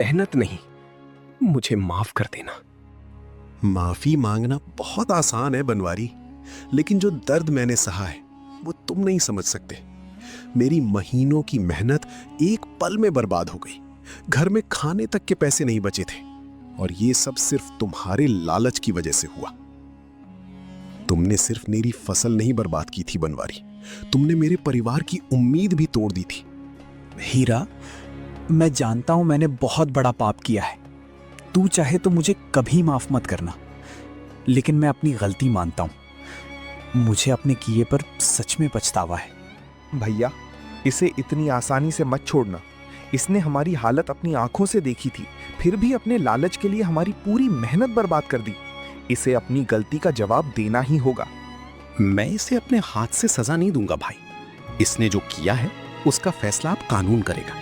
मेहनत नहीं, मुझे माफ कर देना। माफी मांगना बहुत आसान है बनवारी, लेकिन जो दर्द मैंने सहा है वो तुम नहीं समझ सकते। मेरी महीनों की मेहनत एक पल में बर्बाद हो गई। घर में खाने तक के पैसे नहीं बचे थे, और ये सब सिर्फ तुम्हारे लालच की वजह से हुआ। तुमने सिर्फ मेरी फसल नहीं बर्बाद की थी बनवारी, तुमने मेरे परिवार की उम्मीद भी तोड़ दी थी। हीरा, मैं जानता हूं मैंने बहुत बड़ा पाप किया है। तू चाहे तो मुझे कभी माफ मत करना, लेकिन मैं अपनी गलती मानता हूं। मुझे अपने किए पर सच में पछतावा है। भैया, इसे इतनी आसानी से मत छोड़ना। इसने हमारी हालत अपनी आंखों से देखी थी, फिर भी अपने लालच के लिए हमारी पूरी मेहनत बर्बाद कर दी। इसे अपनी गलती का जवाब देना ही होगा। मैं इसे अपने हाथ से सजा नहीं दूंगा भाई। इसने जो किया है उसका फैसला अब कानून करेगा।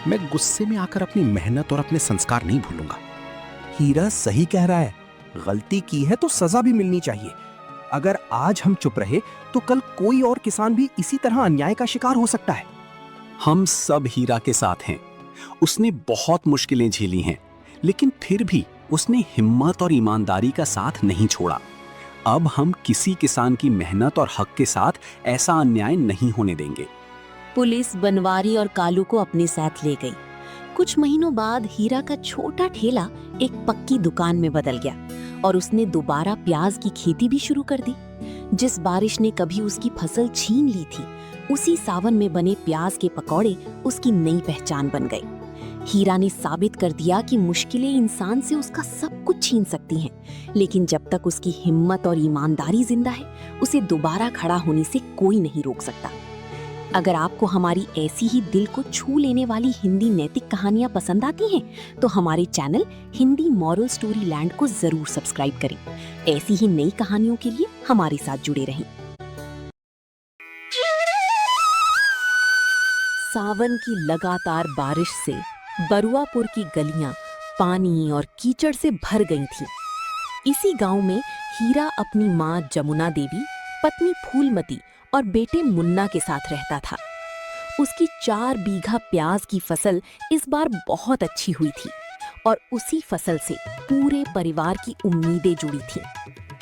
मैं गुस्से में आकर अपनी मेहनत और अपने संस्कार नहीं भूलूंगा। हीरा सही कह रहा है, गलती की है तो सजा भी मिलनी चाहिए। अगर आज हम चुप रहे तो कल कोई और किसान भी इसी तरह अन्याय का शिकार हो सकता है। हम सब हीरा के साथ हैं। उसने बहुत मुश्किलें झेली हैं, लेकिन फिर भी उसने हिम्मत और ईमानदारी का साथ नहीं छोड़ा। अब हम किसी किसान की मेहनत और हक के साथ ऐसा अन्याय नहीं होने देंगे। पुलिस बनवारी और कालू को अपने साथ ले गई। कुछ महीनों बाद हीरा का छोटा ठेला एक पक्की दुकान में बदल गया और उसने दोबारा प्याज की खेती भी शुरू कर दी। जिस बारिश ने कभी उसकी फसल छीन ली थी, उसी सावन में बने प्याज के पकौड़े उसकी नई पहचान बन गए। हीरा ने साबित कर दिया कि मुश्किलें इंसान से उसका सब कुछ छीन सकती हैं, लेकिन जब तक उसकी हिम्मत और ईमानदारी जिंदा है, उसे दोबारा खड़ा होने से कोई नहीं रोक सकता। अगर आपको हमारी ऐसी ही दिल को छू लेने वाली हिंदी नैतिक कहानियां पसंद आती हैं, तो हमारे channel Hindi moral story land को जरूर सब्सक्राइब करें। ऐसी ही नई कहानियों के लिए हमारे साथ जुड़े रहें। सावन की लगातार बारिश से बरुआपुर की गलियां पानी और कीचड़ से भर गई थीं। इसी गांव में हीरा अपनी मां जमुना देवी, पत्नी फूलमती और बेटे मुन्ना के साथ रहता था। उसकी 4 बीघा प्याज की फसल इस बार बहुत अच्छी हुई थी और उसी फसल से पूरे परिवार की उम्मीदें जुड़ी थीं।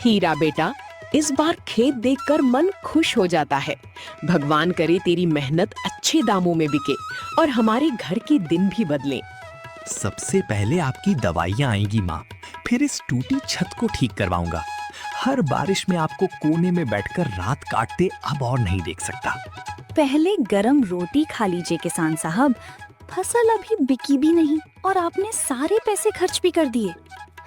हीरा बेटा, इस बार खेत देखकर मन खुश हो जाता है। भगवान करे तेरी मेहनत अच्छे दामों में बिके और हमारे घर के दिन भी बदलें। सबसे पहले आपकी दवाइयाँ आएंगी माँ, फिर इस टूटी छत को ठीक करवाऊंगा। हर बारिश में आपको कोने में बैठकर रात काटते अब और नहीं देख सकता। पहले गरम रोटी खा लीजिए किसान साहब, फसल अभी बिकी भी नहीं और आपने सारे पैसे खर्च भी कर दिए।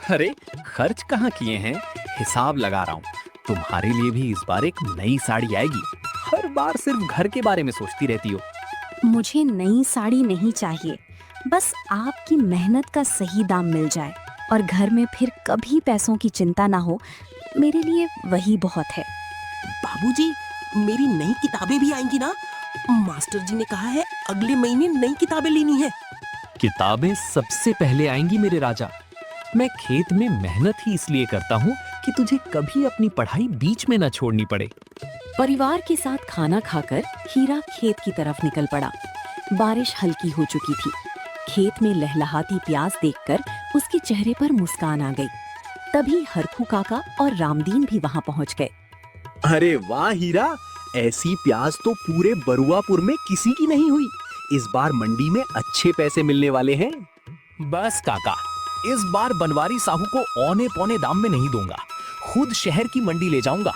अरे खर्च कहाँ किए हैं, हिसाब लगा रहा हूँ। तुम्हारे लिए भी इस बार एक नई साड़ी आएगी। हर बार सिर्फ घर के बारे में सोचती रहती हो। मुझे नई साड़ी नहीं चाहिए, बस आपकी मेहनत का सही दाम मिल जाए और घर में फिर कभी पैसों की चिंता ना हो, मेरे लिए वही बहुत है। बाबूजी, मेरी नई किताबें भी आएंगी ना? मास्टर जी ने कहा है अगले महीने नई किताबें लेनी है। किताबें सबसे पहले आएंगी मेरे राजा। मैं खेत में मेहनत ही इसलिए करता हूँ कि तुझे कभी अपनी पढ़ाई बीच में न छोड़नी पड़े। परिवार के साथ खाना खाकर हीरा खेत की तरफ निकल पड़ा। बारिश हल्की हो चुकी थी। खेत में लहलहाती प्याज देखकर उसके चेहरे पर मुस्कान आ गई। तभी हरखू काका और रामदीन भी वहां पहुंच गए। अरे वाह हीरा, ऐसी प्याज तो पूरे बरुआपुर में किसी की नहीं हुई। इस बार मंडी में अच्छे पैसे मिलने वाले हैं। बस काका, इस बार बनवारी साहू को औने पौने दाम में नहीं दूंगा, खुद शहर की मंडी ले जाऊंगा।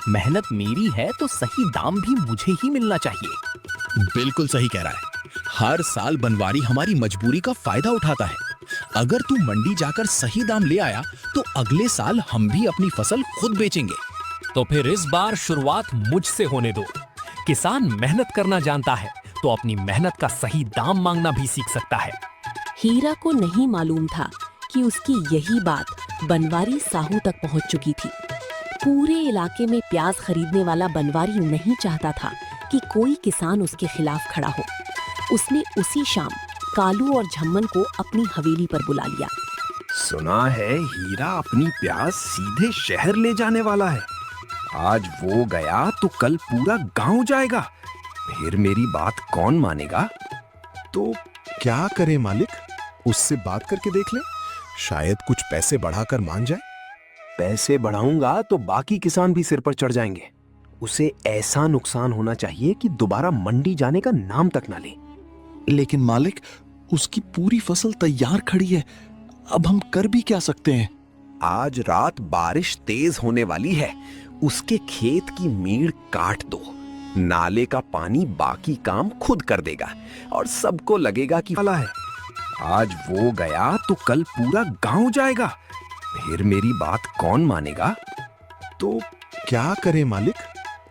मेहनत मेरी है तो सही दाम भी मुझे ही मिलना चाहिए। बिल्कुल सही कह रहा है। हर साल बनवारी हमारी मजबूरी का फायदा उठाता है। अगर तू मंडी जाकर सही दाम ले आया तो अगले साल हम भी अपनी फसल खुद बेचेंगे। तो फिर इस बार शुरुआत मुझसे होने दो। किसान मेहनत करना जानता है तो अपनी मेहनत का सही दाम मांगना भी सीख सकता है। हीरा को नहीं मालूम था कि उसकी यही बात बनवारी साहू तक पहुंच चुकी थी। पूरे इलाके में प्याज खरीदने वाला बनवारी नहीं चाहता था कि कोई किसान उसके खिलाफ खड़ा हो। उसने उसी शाम कालू और झम्मन को अपनी हवेली पर बुला लिया। सुना है हीरा अपनी प्याज सीधे शहर ले जाने वाला है। आज वो गया तो कल पूरा गांव जाएगा। फिर मेरी बात कौन मानेगा? तो क्या करे मालिक? उससे बात करके देख ले, शायद कुछ पैसे बढ़ाकर मान जाए। पैसे बढ़ाऊंगा तो बाकी किसान भी सिर पर चढ़ जाएंगे। उसे ऐसा नुकसान होना चाहिए कि दोबारा मंडी जाने का नाम तक ना ले। लेकिन मालिक, उसकी पूरी फसल तैयार खड़ी है, अब हम कर भी क्या सकते हैं? आज रात बारिश तेज होने वाली है, उसके खेत की मीड़ काट दो। नाले का पानी बाकी काम खुद कर देगा और सबको लगेगा कि फला है। आज वो गया तो कल पूरा गांव जाएगा, फिर मेरी बात कौन मानेगा? तो क्या करें मालिक?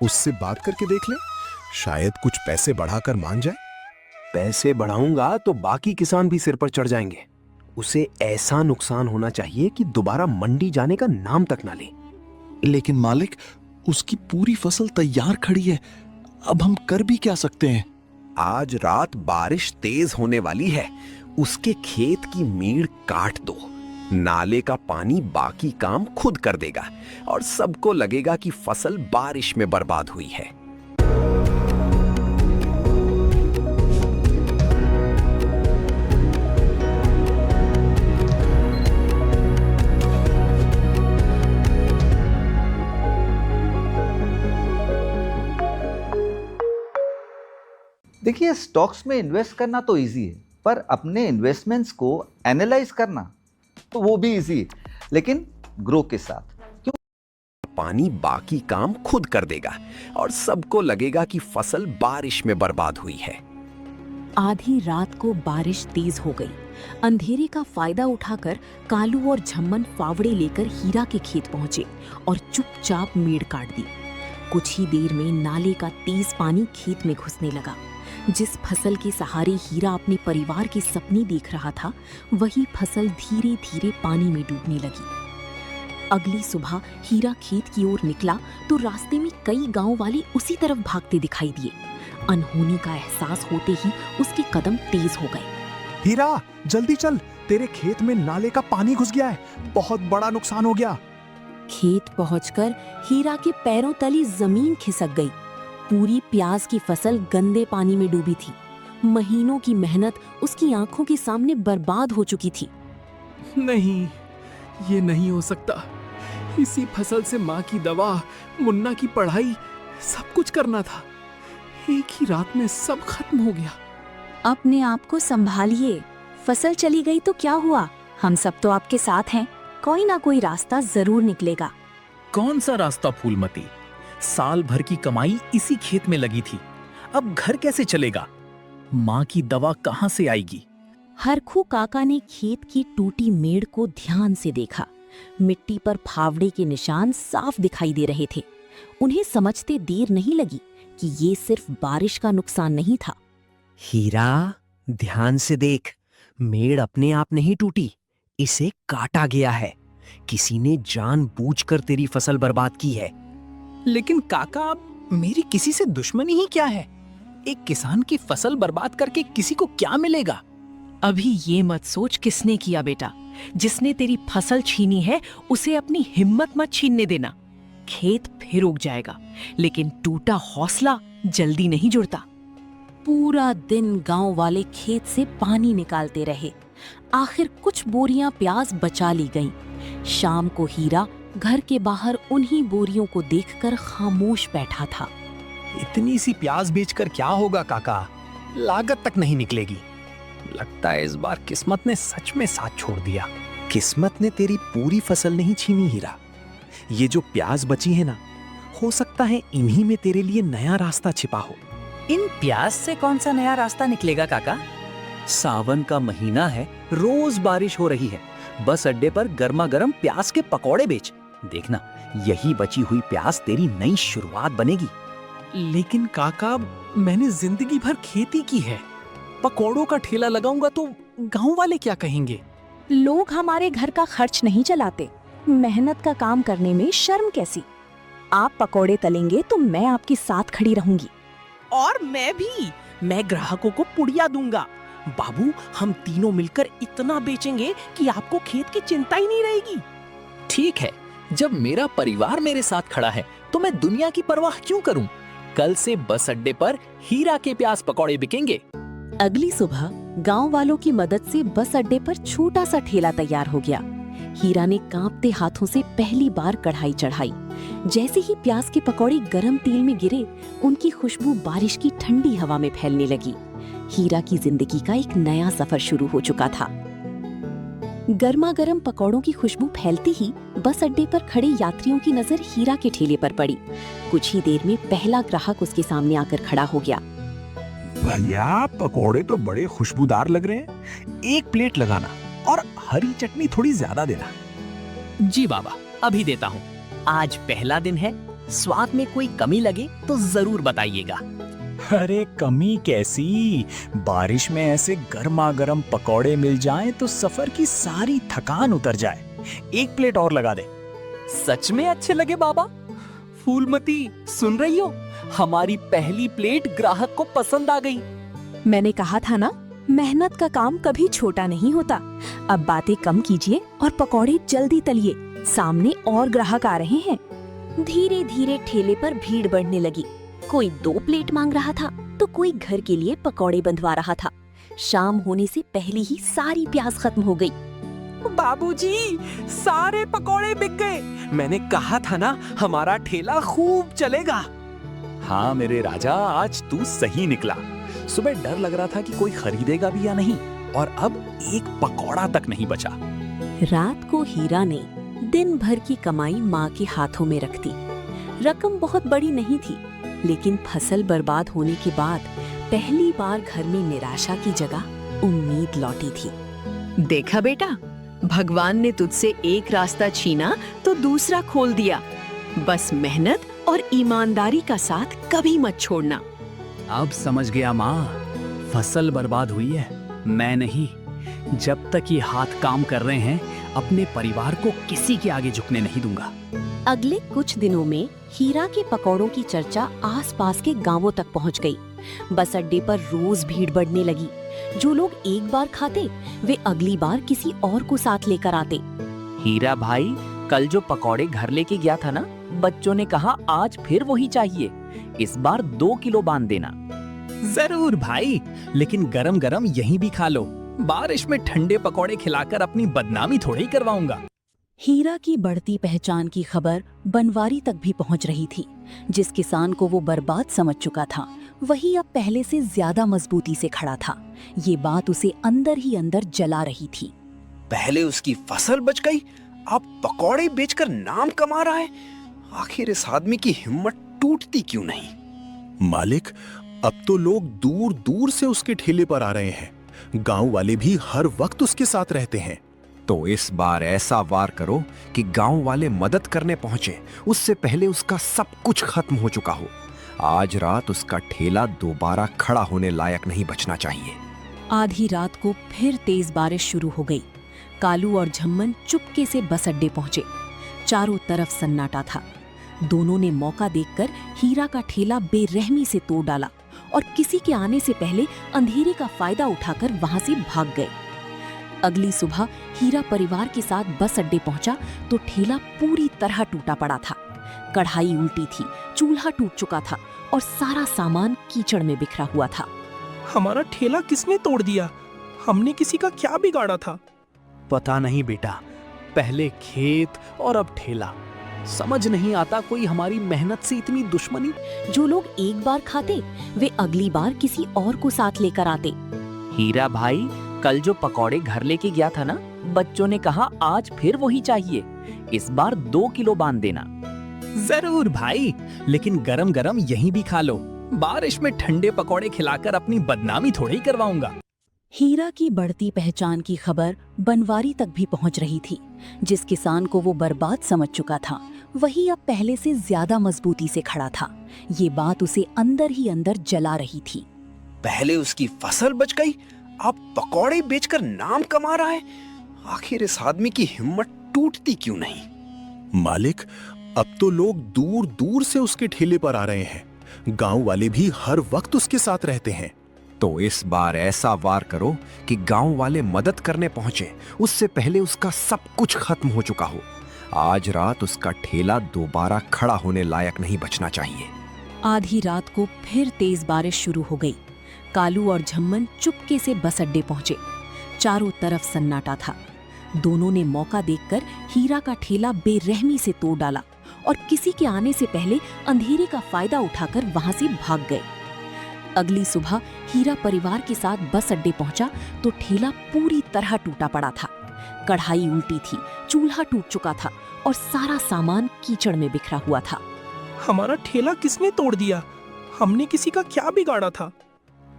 उससे बात करके देख ले, शायद कुछ पैसे बढ़ाकर मान जाए। पैसे बढ़ाऊंगा तो बाकी किसान भी सिर पर चढ़ जाएंगे। उसे ऐसा नुकसान होना चाहिए कि दोबारा मंडी जाने का नाम तक ना ले। लेकिन मालिक, उसकी पूरी फसल तैयार खड़ी है, अब हम कर भी क्या सकते हैं? आज रात बारिश तेज होने वाली है, उसके खेत की मीड़ काट दो। नाले का पानी बाकी काम खुद कर देगा और सबको लगेगा कि फसल बारिश में बर्बाद हुई है। देखिए, स्टॉक्स में इन्वेस्ट करना तो इजी है, पर अपने इन्वेस्टमेंट्स को एनालाइज करना तो वो भी इजी है, लेकिन ग्रो के साथ। पानी बाकी काम खुद कर देगा और सबको लगेगा कि फसल बारिश में बर्बाद हुई है। आधी रात को बारिश तेज हो गई। अंधेरे का फायदा उठाकर कालू और झम्मन फावड़े लेकर हीरा के खेत पहुंचे और चुपचाप मेड़ काट दी। कुछ ही देर में नाले का तेज पानी खेत में घुसने लगा। जिस फसल के सहारे हीरा अपने परिवार के सपने देख रहा था, वही फसल धीरे धीरे पानी में डूबने लगी। अगली सुबह हीरा खेत की ओर निकला तो रास्ते में कई गांव वाले उसी तरफ भागते दिखाई दिए। अनहोनी का एहसास होते ही उसके कदम तेज हो गए। हीरा, जल्दी चल, तेरे खेत में नाले का पानी घुस गया है, बहुत बड़ा नुकसान हो गया। खेत पहुंचकर हीरा के पैरों तली जमीन खिसक गई। पूरी प्याज की फसल गंदे पानी में डूबी थी। महीनों की मेहनत उसकी आंखों के सामने बर्बाद हो चुकी थी। नहीं, ये नहीं हो सकता। इसी फसल से माँ की दवा, मुन्ना की पढ़ाई, सब कुछ करना था। एक ही रात में सब खत्म हो गया। अपने आप को संभालिए। फसल चली गई तो क्या हुआ, हम सब तो आपके साथ हैं। कोई ना कोई रास्ता जरूर निकलेगा। कौन सा रास्ता फूलमती? साल भर की कमाई इसी खेत में लगी थी, अब घर कैसे चलेगा? माँ की दवा कहाँ से आएगी? हरखू काका ने खेत की टूटी मेड़ को ध्यान से देखा। मिट्टी पर फावड़े के निशान साफ दिखाई दे रहे थे। उन्हें समझते देर नहीं लगी कि ये सिर्फ बारिश का नुकसान नहीं था। हीरा, ध्यान से देख, मेड़ अपने आप नहीं टूटी, इसे काटा गया है। किसी ने जानबूझकर तेरी फसल बर्बाद की है। लेकिन काका, मेरी किसी से दुश्मनी ही क्या है? एक किसान की फसल बर्बाद करके किसी को क्या मिलेगा? अभी ये मत सोच किसने किया बेटा। जिसने तेरी फसल छीनी है उसे अपनी हिम्मत मत छीनने देना। खेत फिर उग जाएगा, लेकिन टूटा हौसला जल्दी नहीं जुड़ता। पूरा दिन गांव वाले खेत से पानी निकालते रहे। आखिर कुछ बोरियां प्याज बचा ली गईं। शाम को हीरा घर के बाहर उन्हीं बोरियों को देखकर खामोश बैठा था। इतनी सी प्याज बेचकर क्या होगा काका, लागत तक नहीं निकलेगी। लगता है इस बार किस्मत ने सच में साथ छोड़ दिया। किस्मत ने तेरी पूरी फसल नहीं छीनी हीरा। ये जो प्याज बची है ना, हो सकता है इन्हीं में तेरे लिए नया रास्ता छिपा हो। इन प्याज से कौन सा नया रास्ता निकलेगा काका? सावन का महीना है, रोज बारिश हो रही है। बस अड्डे पर गर्मा गर्म प्याज के पकौड़े बेच। देखना, यही बची हुई प्याज तेरी नई शुरुआत बनेगी। लेकिन काका, मैंने जिंदगी भर खेती की है। पकौड़ों का ठेला लगाऊंगा तो गांव वाले क्या कहेंगे? लोग हमारे घर का खर्च नहीं चलाते। मेहनत का काम करने में शर्म कैसी। आप पकौड़े तलेंगे तो मैं आपके साथ खड़ी रहूंगी। और मैं ग्राहकों को पुड़िया दूंगा। बाबू, हम तीनों मिलकर इतना बेचेंगे कि आपको खेत की चिंता ही नहीं रहेगी। ठीक है, जब मेरा परिवार मेरे साथ खड़ा है तो मैं दुनिया की परवाह क्यों करूं? कल से बस अड्डे पर हीरा के प्याज पकौड़े बिकेंगे। अगली सुबह गांव वालों की मदद से बस अड्डे पर छोटा सा ठेला तैयार हो गया। हीरा ने कांपते हाथों से पहली बार कढ़ाई चढ़ाई। जैसे ही प्याज के पकौड़े गरम तेल में गिरे, उनकी खुशबू बारिश की ठंडी हवा में फैलने लगी। हीरा की जिंदगी का एक नया सफर शुरू हो चुका था। गर्मा गर्म पकौड़ों की खुशबू फैलते ही बस अड्डे पर खड़े यात्रियों की नजर हीरा के ठेले पर पड़ी। कुछ ही देर में पहला ग्राहक उसके सामने आकर खड़ा हो गया। भैया, पकोड़े तो बड़े खुशबूदार लग रहे हैं। एक प्लेट लगाना और हरी चटनी थोड़ी ज्यादा देना। जी बाबा, अभी देता हूँ। आज पहला दिन है, स्वाद में कोई कमी लगे तो जरूर बताइएगा। अरे कमी कैसी, बारिश में ऐसे गर्मा गर्म पकौड़े मिल जाएं तो सफर की सारी थकान उतर जाए। एक प्लेट और लगा दे। सच में अच्छे लगे बाबा? फूलमती, सुन रही हो? हमारी पहली प्लेट ग्राहक को पसंद आ गई। मैंने कहा था ना, मेहनत का काम कभी छोटा नहीं होता। अब बातें कम कीजिए और पकौड़े जल्दी तलिए, सामने और ग्राहक आ रहे हैं। धीरे धीरे ठेले पर भीड़ बढ़ने लगी। कोई 2 प्लेट मांग रहा था तो कोई घर के लिए पकौड़े बंधवा रहा था। शाम होने से पहले ही सारी प्याज खत्म हो गई। बाबूजी, सारे पकोड़े बिक गए। मैंने कहा था ना, हमारा ठेला खूब चलेगा। हाँ मेरे राजा, आज तू सही निकला। सुबह डर लग रहा था कि कोई खरीदेगा भी या नहीं, और अब एक पकौड़ा तक नहीं बचा। रात को हीरा ने दिन भर की कमाई माँ के हाथों में रख दी। रकम बहुत बड़ी नहीं थी, लेकिन फसल बर्बाद होने के बाद पहली बार घर में निराशा की जगह उम्मीद लौटी थी। देखा बेटा, भगवान ने तुझसे एक रास्ता छीना तो दूसरा खोल दिया। बस मेहनत और ईमानदारी का साथ कभी मत छोड़ना। अब समझ गया माँ, फसल बर्बाद हुई है, मैं नहीं। जब तक ये हाथ काम कर रहे हैं, अपने परिवार को किसी के आगे झुकने नहीं दूंगा। अगले कुछ दिनों में हीरा के पकौड़ों की चर्चा आसपास के गांवों तक पहुंच गई। बस अड्डे पर रोज भीड़ बढ़ने लगी। जो लोग एक बार खाते, वे अगली बार किसी और को साथ लेकर आते। हीरा भाई, कल जो पकौड़े घर लेके गया था ना, बच्चों ने कहा आज फिर वही चाहिए। इस बार 2 किलो बांध देना। जरूर भाई, लेकिन गरम गरम यहीं भी खा लो। बारिश में ठंडे पकौड़े खिलाकर अपनी बदनामी थोड़ी ही करवाऊंगा। हीरा की बढ़ती पहचान की खबर बनवारी तक भी पहुंच रही थी। जिस किसान को वो बर्बाद समझ चुका था, वही अब पहले से ज्यादा मजबूती से खड़ा था। ये बात उसे अंदर ही अंदर जला रही थी। पहले उसकी फसल बच गई, अब पकौड़े बेचकर नाम कमा रहा है। आखिर इस आदमी की हिम्मत टूटती क्यों नहीं? मालिक, अब तो लोग दूर दूर से उसके ठेले पर आ रहे हैं। गांव वाले भी हर वक्त उसके साथ रहते हैं। तो इस बार ऐसा वार करो कि गांव वाले मदद करने पहुंचे, उससे पहले उसका सब कुछ खत्म हो चुका हो। आज रात उसका ठेला दोबारा खड़ा होने लायक नहीं बचना चाहिए। आधी रात को फिर तेज बारिश शुरू हो गई। कालू और झम्मन चुपके से बस अड्डे पहुंचे। चारों तरफ सन्नाटा था। दोनों ने मौका देखकर हीरा का ठेला बेरहमी से तोड़ डाला और किसी के आने से पहले अंधेरे का फायदा उठाकर वहां से भाग गए। अगली सुबह हीरा परिवार के साथ बस अड्डे पहुंचा तो ठेला पूरी तरह टूटा पड़ा था। कढ़ाई उल्टी थी, चूल्हा टूट चुका था और सारा सामान कीचड़ में बिखरा हुआ था। हमारा ठेला किसने तोड़ दिया? हमने किसी का क्या बिगाड़ा था? पता नहीं बेटा, पहले खेत और अब ठेला। समझ नहीं आता कोई हमारी मेहनत से इतनी दुश्मनी। जो लोग एक बार खाते, वे अगली बार किसी और को साथ लेकर आते। हीरा भाई, कल जो पकौड़े घर लेके गया था ना, बच्चों ने कहा आज फिर वही चाहिए। इस बार 2 किलो बांध देना। जरूर भाई, लेकिन गरम गरम यहीं भी खा लो। बारिश में ठंडे पकौड़े खिलाकर अपनी बदनामी थोड़ी ही करवाऊंगा। हीरा की बढ़ती पहचान की खबर बनवारी तक भी पहुंच रही थी। जिस किसान को वो बर्बाद समझ चुका था, वही अब पहले से ज्यादा मजबूती से खड़ा था। ये बात उसे अंदर ही अंदर जला रही थी। पहले उसकी फसल बच गई, अब पकौड़े बेचकर नाम कमा रहा है। आखिर इस आदमी की हिम्मत टूटती क्यों नहीं? मालिक, अब तो लोग दूर दूर से उसके ठेले पर आ रहे हैं। गांव वाले भी हर वक्त उसके साथ रहते हैं। तो इस बार ऐसा वार करो कि गांव वाले मदद करने पहुंचे, उससे पहले उसका सब कुछ खत्म हो चुका हो। आज रात उसका ठेला दोबारा खड़ा होने लायक नहीं बचना चाहिए। आधी रात को फिर तेज बारिश शुरू हो गई। कालू और झम्मन चुपके से बस अड्डे पहुंचे। चारों तरफ सन्नाटा था। दोनों ने मौका देखकर हीरा का ठेला बेरहमी से तोड़ डाला और किसी के आने से पहले अंधेरे का फायदा उठाकर वहां से भाग गए। अगली सुबह हीरा परिवार के साथ बस अड्डे पहुंचा तो ठेला पूरी तरह टूटा पड़ा था। कढ़ाई उल्टी थी, चूल्हा टूट चुका था और सारा सामान कीचड़ में बिखरा हुआ था। हमारा ठेला किसने तोड़ दिया? हमने किसी का क्या बिगाड़ा था?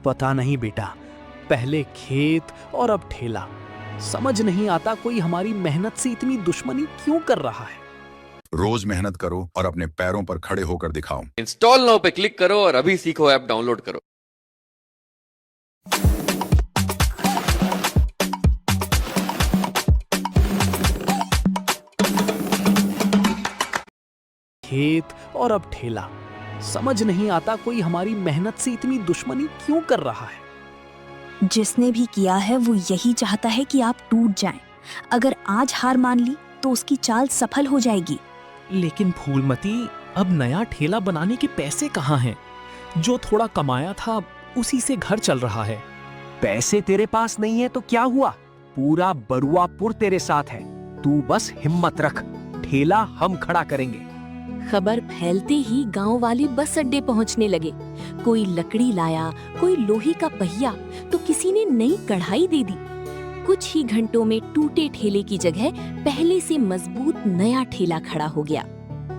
पता नहीं बेटा, पहले खेत और अब ठेला। समझ नहीं आता कोई हमारी मेहनत से इतनी दुश्मनी क्यों कर रहा है। रोज मेहनत करो और अपने पैरों पर खड़े होकर दिखाओ। इंस्टॉल नाउ पे क्लिक करो और अभी सीखो ऐप डाउनलोड करो। खेत और अब ठेला। समझ नहीं आता कोई हमारी मेहनत से इतनी दुश्मनी क्यों कर रहा है। जिसने भी किया है वो यही चाहता है कि आप टूट जाएं। अगर आज हार मान ली तो उसकी चाल सफल हो जाएगी। लेकिन फूलमती, अब नया ठेला बनाने के पैसे कहाँ हैं? जो थोड़ा कमाया था उसी से घर चल रहा है। पैसे तेरे पास नहीं है तो क्या हुआ? पूरा बरुआपुर तेरे साथ है। तू बस हिम्मत रख, ठेला हम खड़ा करेंगे। खबर फैलते ही गांव वाले बस अड्डे पहुंचने लगे। कोई लकड़ी लाया, कोई लोहे का पहिया, तो किसी ने नई कढ़ाई दे दी। कुछ ही घंटों में टूटे ठेले की जगह पहले से मजबूत नया ठेला खड़ा हो गया।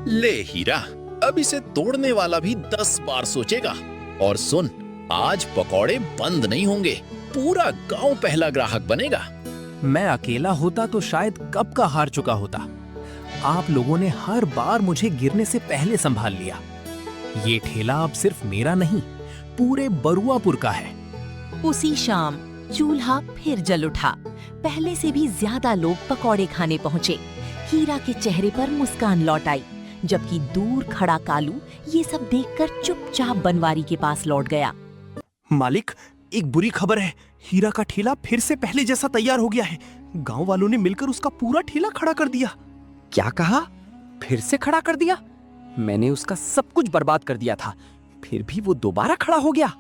ले हीरा, अब इसे तोड़ने वाला भी 10 बार सोचेगा। और सुन, आज पकौड़े बंद नहीं होंगे, पूरा गांव पहला ग्राहक बनेगा। मैं अकेला होता तो शायद कब का हार चुका होता। आप लोगों ने हर बार मुझे गिरने से पहले संभाल लिया। ये ठेला अब सिर्फ मेरा नहीं, पूरे बरुआपुर का है। उसी शाम चूल्हा फिर जल उठा। पहले से भी ज्यादा लोग पकौड़े खाने पहुंचे। हीरा के चेहरे पर मुस्कान लौट आई, जबकि दूर खड़ा कालू ये सब देखकर चुपचाप बनवारी के पास लौट गया। मालिक, एक बुरी खबर है। हीरा का ठेला फिर से पहले जैसा तैयार हो गया है। गांव वालों ने मिलकर उसका पूरा ठेला खड़ा कर दिया। क्या कहा? फिर से खड़ा कर दिया? मैंने उसका सब कुछ बर्बाद कर दिया था, फिर भी वो दोबारा खड़ा हो गया।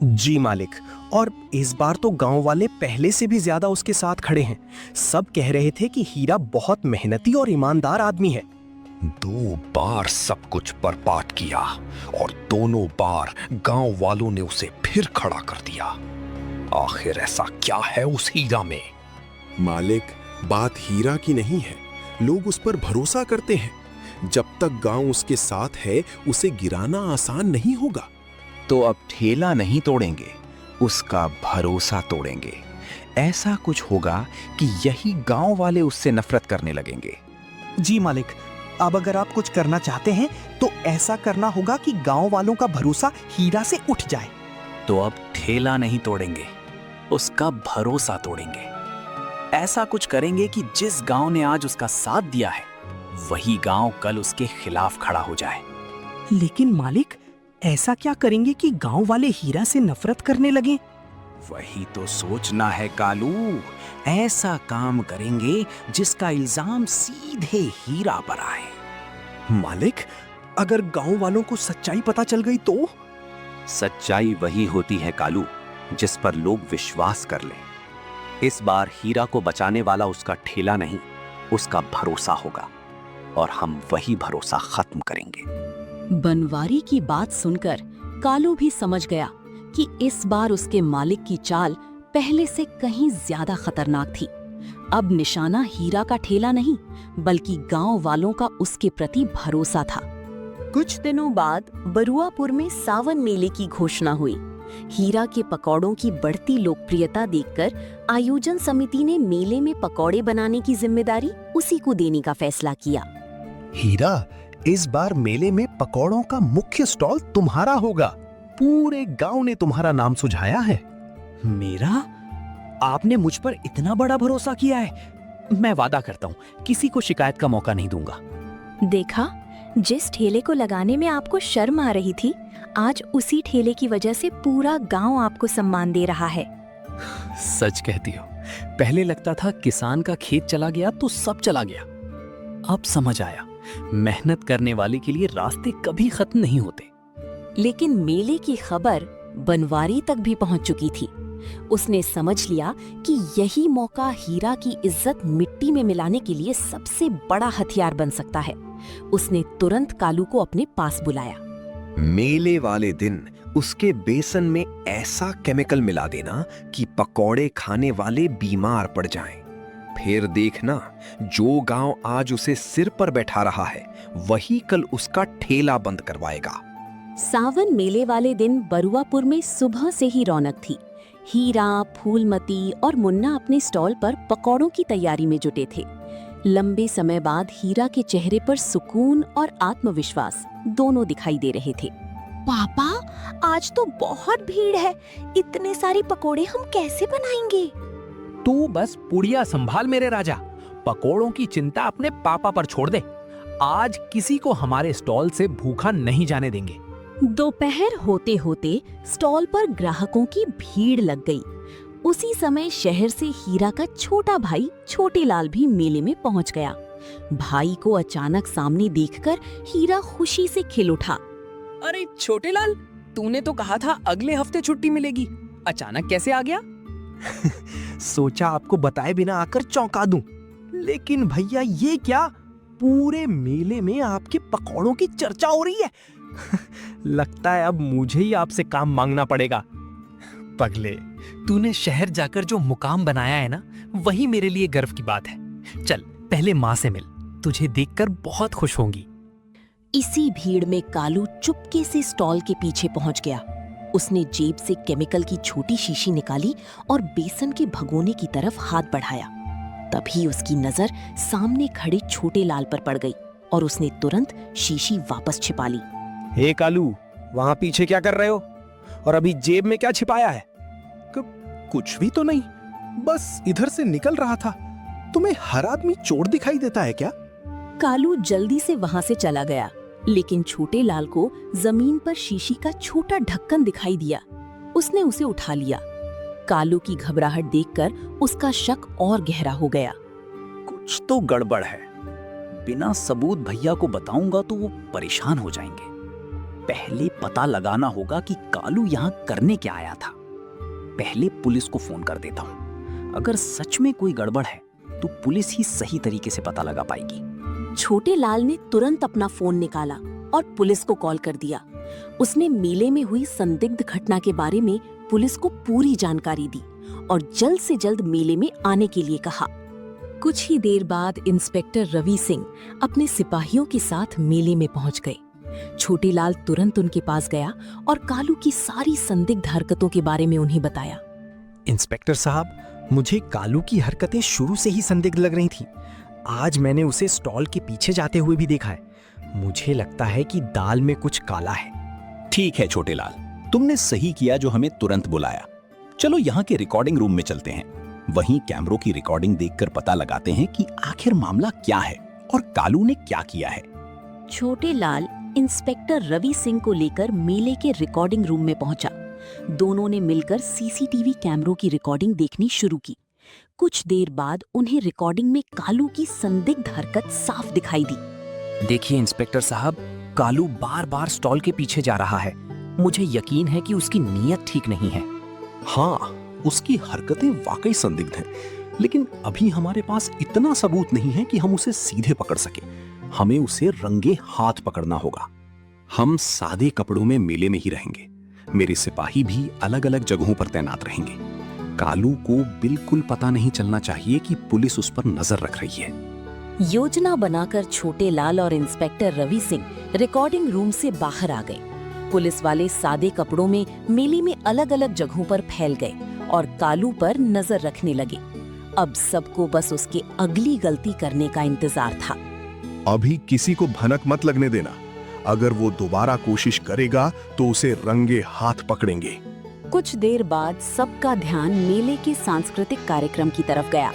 जी मालिक, और इस बार तो गांव वाले पहले से भी ज्यादा उसके साथ खड़े हैं। सब कह रहे थे कि हीरा बहुत मेहनती और ईमानदार आदमी है। 2 बार सब कुछ बर्बाद किया और दोनों बार गांव वालों ने उसे फिर खड़ा कर दिया। आखिर ऐसा क्या है उस हीरा में? मालिक, बात हीरा की नहीं है। लोग उस पर भरोसा करते हैं। जब तक गांव उसके साथ है, उसे गिराना आसान नहीं होगा। तो अब ठेला नहीं तोड़ेंगे, उसका भरोसा तोड़ेंगे। ऐसा कुछ होगा कि यही गांव वाले उससे नफरत करने लगेंगे। जी मालिक, अब अगर आप कुछ करना चाहते हैं तो ऐसा करना होगा कि गांव वालों का भरोसा हीरा से उठ जाए। तो अब ठेला नहीं तोड़ेंगे, उसका भरोसा तोड़ेंगे। ऐसा कुछ करेंगे कि जिस गांव ने आज उसका साथ दिया है, वही गांव कल उसके खिलाफ खड़ा हो जाए। लेकिन मालिक, ऐसा क्या करेंगे कि गांव वाले हीरा से नफरत करने लगें? वही तो सोचना है कालू। ऐसा काम करेंगे जिसका इल्जाम सीधे हीरा पर आए। मालिक, अगर गांव वालों को सच्चाई पता चल गई तो? सच्चाई वही होती है कालू, जिस पर लोग विश्वास कर लें। इस बार हीरा को बचाने वाला उसका ठेला नहीं, उसका भरोसा होगा, और हम वही भरोसा खत्म करेंगे। बनवारी की बात सुनकर कालू भी समझ गया कि इस बार उसके मालिक की चाल पहले से कहीं ज्यादा खतरनाक थी। अब निशाना हीरा का ठेला नहीं, बल्कि गांव वालों का उसके प्रति भरोसा था। कुछ दिनों बाद बरुआपुर में सावन मेले की घोषणा हुई। हीरा के पकौड़ों की बढ़ती लोकप्रियता देखकर आयोजन समिति ने मेले में पकौड़े बनाने की जिम्मेदारी उसी को देने का फैसला किया। हीरा, इस बार मेले में पकौड़ों का मुख्य स्टॉल तुम्हारा होगा। पूरे गांव ने तुम्हारा नाम सुझाया है। मेरा? आपने मुझ पर इतना बड़ा भरोसा किया है। मैं वादा करता हूँ किसी को शिकायत का मौका नहीं दूंगा। देखा, जिस ठेले को लगाने में आपको शर्म आ रही थी, आज उसी ठेले की वजह से पूरा गांव आपको सम्मान दे रहा है। सच कहती हो। पहले लगता था किसान का खेत चला गया तो सब चला गया। अब समझ आया, मेहनत करने वाले के लिए रास्ते कभी खत्म नहीं होते। लेकिन मेले की खबर बनवारी तक भी पहुंच चुकी थी। उसने समझ लिया कि यही मौका हीरा की इज्जत मिट्टी में मिलाने के लिए सबसे बड़ा हथियार बन सकता है। उसने तुरंत कालू को अपने पास बुलाया। मेले वाले दिन उसके बेसन में ऐसा केमिकल मिला देना कि पकौड़े खाने वाले बीमार पड़ जाएं। फिर देखना, जो गांव आज उसे सिर पर बैठा रहा है वही कल उसका ठेला बंद करवाएगा। सावन मेले वाले दिन बरुआपुर में सुबह से ही रौनक थी। हीरा, फूलमती और मुन्ना अपने स्टॉल पर पकौड़ों की तैयारी में जुटे थे। लंबे समय बाद हीरा के चेहरे पर सुकून और आत्मविश्वास दोनों दिखाई दे रहे थे। पापा, आज तो बहुत भीड़ है, इतने सारे पकोड़े हम कैसे बनाएंगे? तू बस पुड़िया संभाल मेरे राजा, पकोड़ों की चिंता अपने पापा पर छोड़ दे। आज किसी को हमारे स्टॉल से भूखा नहीं जाने देंगे। दोपहर होते होते स्टॉल पर ग्राहकों की भीड़ लग गई। उसी समय शहर से हीरा का छोटा भाई छोटे लाल भी मेले में पहुंच गया। भाई को अचानक सामने देखकर हीरा खुशी से खिल उठा। अरे छोटे लाल, तूने तो कहा था अगले हफ्ते छुट्टी मिलेगी, अचानक कैसे आ गया? सोचा आपको बताए बिना आकर चौंका दूं। लेकिन भैया ये क्या, पूरे मेले में आपके पकौड़ों की चर्चा हो रही है। लगता है अब मुझे ही आपसे काम मांगना पड़ेगा। पगले, तूने शहर जाकर जो मुकाम बनाया है ना, वही मेरे लिए गर्व की बात है। चल पहले माँ से मिल, तुझे देखकर बहुत खुश होंगी। इसी भीड़ में कालू चुपके से स्टॉल के पीछे पहुंच गया। उसने जेब से केमिकल की छोटी शीशी निकाली और बेसन के भगोने की तरफ हाथ बढ़ाया। तभी उसकी नजर सामने खड़े छोटे लाल पर पड़ गई और उसने तुरंत शीशी वापस छिपा ली। हे कालू, वहां पीछे क्या कर रहे हो? और अभी जेब में क्या छिपाया है? कुछ भी तो नहीं, बस इधर से निकल रहा था। तुम्हें हर आदमी चोर दिखाई देता है क्या? कालू जल्दी से वहां से चला गया, लेकिन छोटे लाल को जमीन पर शीशी का छोटा ढक्कन दिखाई दिया। उसने उसे उठा लिया। कालू की घबराहट देखकर उसका शक और गहरा हो गया। कुछ तो गड़बड़ है। बिना सबूत भैया को बताऊंगा तो वो परेशान हो जाएंगे। पहले पता लगाना होगा कि कालू यहाँ करने क्या आया था। पहले पुलिस को फोन कर देता हूँ। अगर सच में कोई गड़बड़ है तो पुलिस ही सही तरीके से पता लगा पाएगी। छोटे लाल ने तुरंत अपना फोन निकाला और पुलिस को कॉल कर दिया। उसने मेले में हुई संदिग्ध घटना के बारे में पुलिस को पूरी जानकारी दी और जल्द से जल्द मेले में आने के लिए कहा। कुछ ही देर बाद इंस्पेक्टर रवि सिंह अपने सिपाहियों के साथ मेले में पहुंच गए। छोटे लाल तुरंत उनके पास गया और कालू की सारी संदिग्ध हरकतों के बारे में उन्हें बताया। इंस्पेक्टर साहब, मुझे कालू की हरकतें शुरू से ही संदिग्ध लग रही थी। आज मैंने उसे स्टॉल के पीछे जाते हुए भी देखा है। मुझे लगता है कि दाल में कुछ काला है। ठीक है छोटे लाल, तुमने सही किया जो हमें तुरंत बुलाया। चलो यहाँ के रिकॉर्डिंग रूम में चलते हैं। वहीं कैमरों की रिकॉर्डिंग देखकर पता लगाते हैं कि आखिर मामला क्या है और कालू ने क्या किया है। छोटे लाल इंस्पेक्टर रवि सिंह को लेकर मेले के रिकॉर्डिंग रूम में पहुंचा। दोनों ने मिलकर सीसीटीवी कैमरों की रिकॉर्डिंग देखनी शुरू की। कुछ देर बाद उन्हें रिकॉर्डिंग में कालू की संदिग्ध हरकत साफ दिखाई दी। देखिए इंस्पेक्टर साहब, कालू बार बार स्टॉल के पीछे जा रहा है। मुझे यकीन है कि उसकी नीयत ठीक नहीं है। हाँ, उसकी हरकतें वाकई संदिग्ध हैं, लेकिन अभी हमारे पास इतना सबूत नहीं है कि हम उसे सीधे पकड़ सके। हमें उसे रंगे हाथ पकड़ना होगा। हम सादे कपड़ों में मेले में ही रहेंगे। मेरे सिपाही भी अलग अलग जगहों पर तैनात रहेंगे। कालू को बिल्कुल पता नहीं चलना चाहिए कि पुलिस उस पर नजर रख रही है। योजना बनाकर छोटे लाल और inspector Ravi Singh recording room से बाहर आ गए। पुलिस वाले सादे कपड़ों में मेले में अलग अलग जगहों पर फैल गए और कालू पर नजर रखने लगे। अब सबको बस उसके अगली गलती करने का इंतजार था। अभी किसी को भनक मत लगने देना। अगर वो दोबारा कोशिश करेगा तो उसे रंगे हाथ पकड़ेंगे। कुछ देर बाद सबका ध्यान मेले के सांस्कृतिक कार्यक्रम की तरफ गया।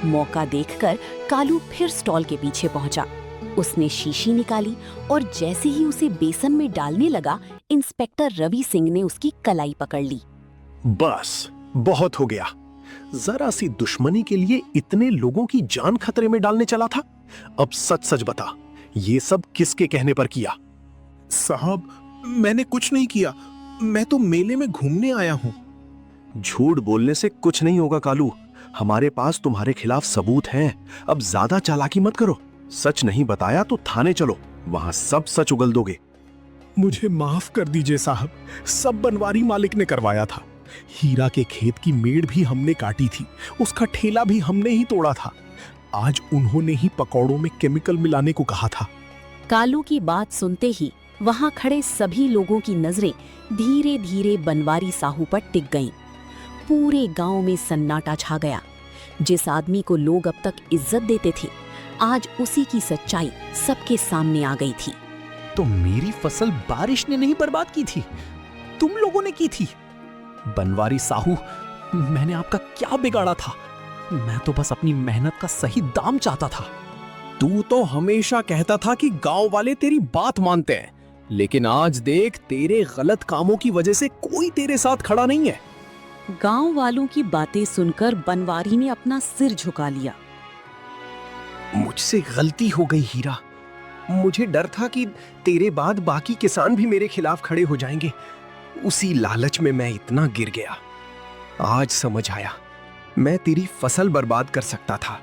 मौका देखकर कालू फिर स्टॉल के पीछे पहुंचा। उसने शीशी निकाली और जैसे ही उसे बेसन में डालने लगा, इंस्पेक्टर रवि सिंह ने उसकी कलाई पकड़ ली। बस बहुत हो गया। जरा सी दुश्मनी के लिए इतने लोगों की जान खतरे में डालने चला था। अब सच सच बता, ये सब किसके कहने पर किया? साहब, मैंने कुछ नहीं किया। मैं तो मेले में घूमने आया हूं। झूठ बोलने से कुछ नहीं होगा कालू। हमारे पास तुम्हारे खिलाफ सबूत हैं। अब ज्यादा चालाकी मत करो। सच नहीं बताया तो थाने चलो, वहां सब सच उगल दोगे। मुझे माफ कर दीजिए साहब, सब बनवारी मालिक ने करवाया था। हीरा के खेत की मेड़ भी हमने काटी थी, उसका ठेला भी हमने ही तोड़ा था। आज उन्होंने ही पकौड़ों में केमिकल मिलाने को कहा था। कालू की बात सुनते ही वहां खड़े सभी लोगों की नजरें धीरे धीरे बनवारी साहू पर टिक गईं। पूरे गांव में सन्नाटा छा गया। जिस आदमी को लोग अब तक इज्जत देते थे, आज उसी की सच्चाई सबके सामने आ गई थी। तो मेरी फसल बारिश ने नहीं बर्बाद की थी, तुम लोगों ने की थी। बनवारी साहू, मैंने आपका क्या बिगाड़ा था? मैं तो बस अपनी मेहनत का सही दाम चाहता था। तू तो हमेशा कहता था कि गांव वाले तेरी बात मानते हैं, लेकिन आज देख, तेरे गलत कामों की वजह से कोई तेरे साथ खड़ा नहीं है। गांव वालों की बातें सुनकर बनवारी ने अपना सिर झुका लिया। मुझसे गलती हो गई हीरा। मुझे डर था कि तेरे बाद बाकी किसान भी मेरे खिलाफ खड़े हो जाएंगे। उसी लालच में मैं इतना गिर गया। आज समझ आया, मैं तेरी फसल बर्बाद कर सकता था,